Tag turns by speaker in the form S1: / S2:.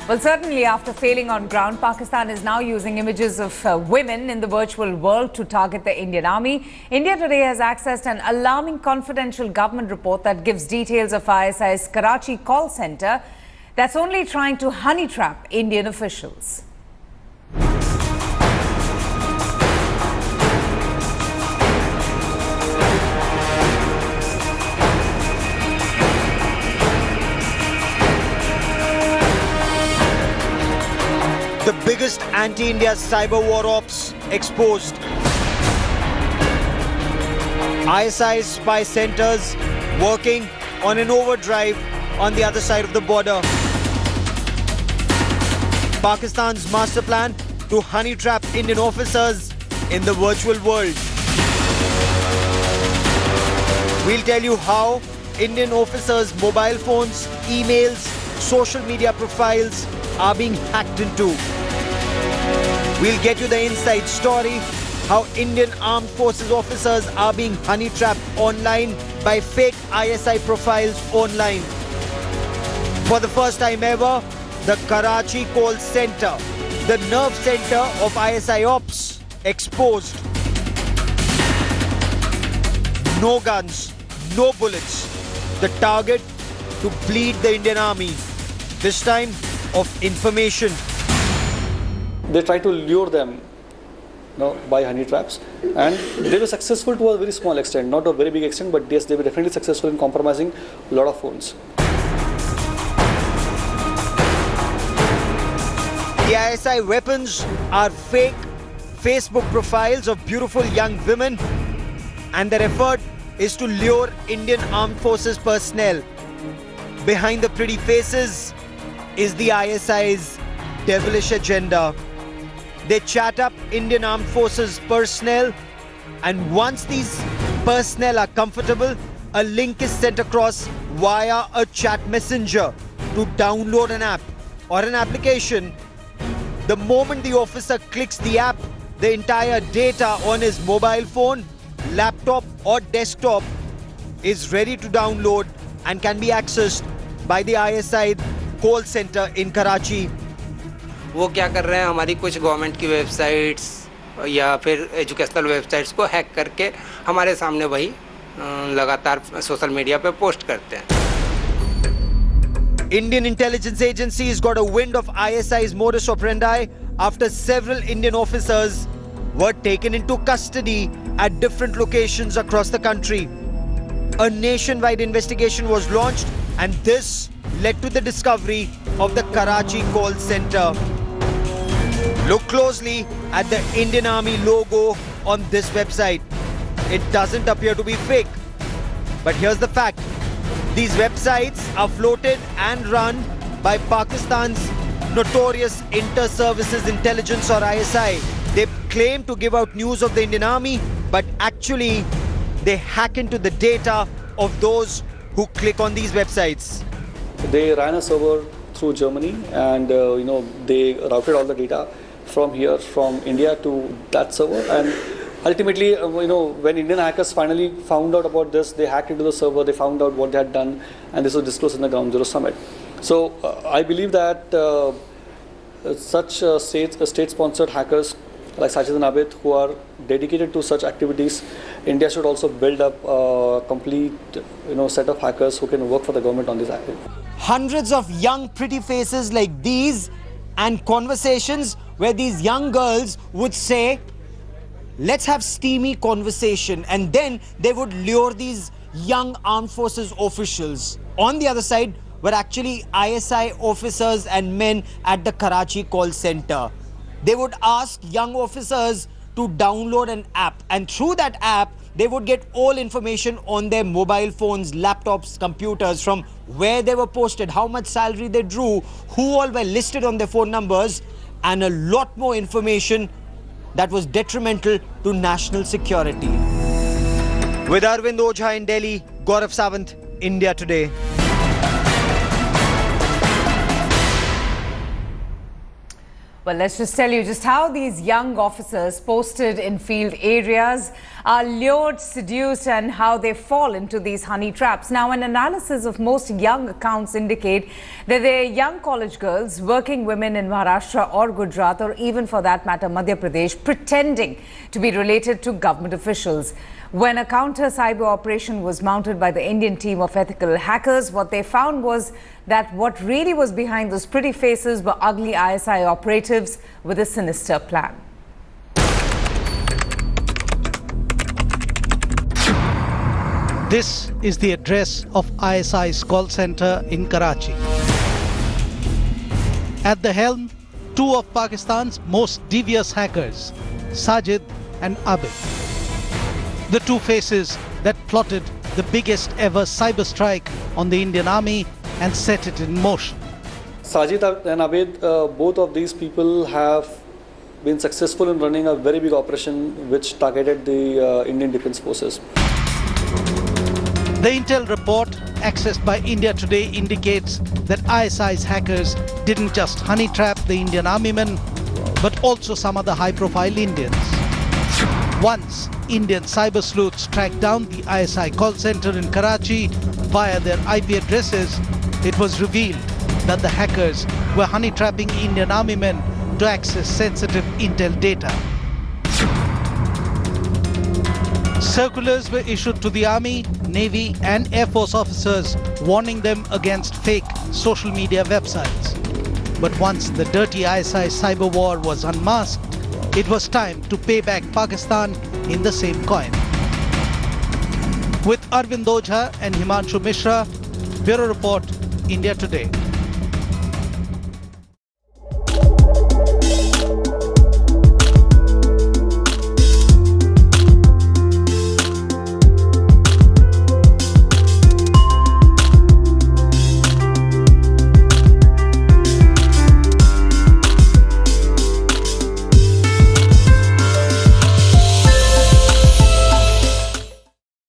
S1: Well, certainly after failing on ground, Pakistan is now using images of women in the virtual world to target the Indian army. India today has accessed an alarming confidential government report that gives details of ISI's Karachi call center that's only trying to honey trap Indian officials.
S2: The biggest anti-India cyber war ops exposed. ISI spy centers working on an overdrive on the other side of the border. Pakistan's master plan to honey trap Indian officers in the virtual world. We'll tell you how Indian officers' mobile phones, emails, social media profiles are being hacked into. We'll get you the inside story, how Indian armed forces officers are being honey trapped online by fake ISI profiles online. For the first time ever, the Karachi call center, the nerve center of ISI ops, exposed. No guns, no bullets. The target to bleed the Indian army. This time of information.
S3: They try to lure them by honey traps, and they were successful to a very small extent, not a very big extent, but yes, they were definitely successful in compromising a lot of phones.
S2: The ISI weapons are fake Facebook profiles of beautiful young women, and their effort is to lure Indian armed forces personnel. Behind the pretty faces is the ISI's devilish agenda. They chat up Indian armed forces personnel, and once these personnel are comfortable, a link is sent across via a chat messenger to download an app or an application. The moment the officer clicks the app, the entire data on his mobile phone, laptop or desktop is ready to download and can be accessed by the ISI call center in Karachi.
S4: वो क्या कर रहे हैं, हमारी कुछ government की websites या फिर एजुकेशनल वेबसाइट्स को हैक करके हमारे सामने वही लगातार सोशल मीडिया पे पोस्ट करते हैं.
S2: Indian intelligence agencies got a wind of ISI's modus operandi after several Indian officers were taken into custody at different locations across the country. A nationwide investigation was launched, and this led to the discovery of the Karachi call center. Look closely at the Indian Army logo on this website. It doesn't appear to be fake. But here's the fact. These websites are floated and run by Pakistan's notorious Inter-Services Intelligence or ISI. They claim to give out news of the Indian Army, but actually they hack into the data of those who click on these websites.
S3: They ran a server through Germany, and they routed all the data from here, from India to that server, and ultimately, when Indian hackers finally found out about this, they hacked into the server, they found out what they had done, and this was disclosed in the Ground Zero Summit. So I believe that such state-sponsored hackers like Sajid and Abid, who are dedicated to such activities, India should also build up a complete set of hackers who can work for the government on this activity.
S2: Hundreds of young pretty faces like these, and conversations where these young girls would say, let's have steamy conversation, and then they would lure these young armed forces officials. On the other side were actually ISI officers and men at the Karachi call center. They would ask young officers to download an app, and through that app they would get all information on their mobile phones, laptops, computers, from where they were posted, how much salary they drew, who all were listed on their phone numbers, and a lot more information that was detrimental to national security. With Arvind Ojha in Delhi, Gaurav Sawant, India Today.
S1: Well, let's just tell you just how these young officers posted in field areas are lured, seduced, and how they fall into these honey traps. Now, an analysis of most young accounts indicate that they're young college girls, working women in Maharashtra or Gujarat, or even for that matter, Madhya Pradesh, pretending to be related to government officials. When a counter-cyber operation was mounted by the Indian team of ethical hackers, what they found was that what really was behind those pretty faces were ugly ISI operatives with a sinister plan.
S5: This is the address of ISI's call center in Karachi. At the helm, two of Pakistan's most devious hackers, Sajid and Abid. The two faces that plotted the biggest ever cyber strike on the Indian Army and set it in motion.
S3: Sajid and Abid, both of these people have been successful in running a very big operation which targeted the Indian Defence Forces.
S5: The intel report accessed by India Today indicates that ISI's hackers didn't just honey trap the Indian army men, but also some other high-profile Indians. Once Indian cyber sleuths tracked down the ISI call center in Karachi via their IP addresses, it was revealed that the hackers were honey trapping Indian army men to access sensitive intel data. Circulars were issued to the Army, Navy and Air Force officers warning them against fake social media websites. But once the dirty ISI cyber war was unmasked, it was time to pay back Pakistan in the same coin. With Arvind and Himanshu Mishra, Bureau Report, India Today.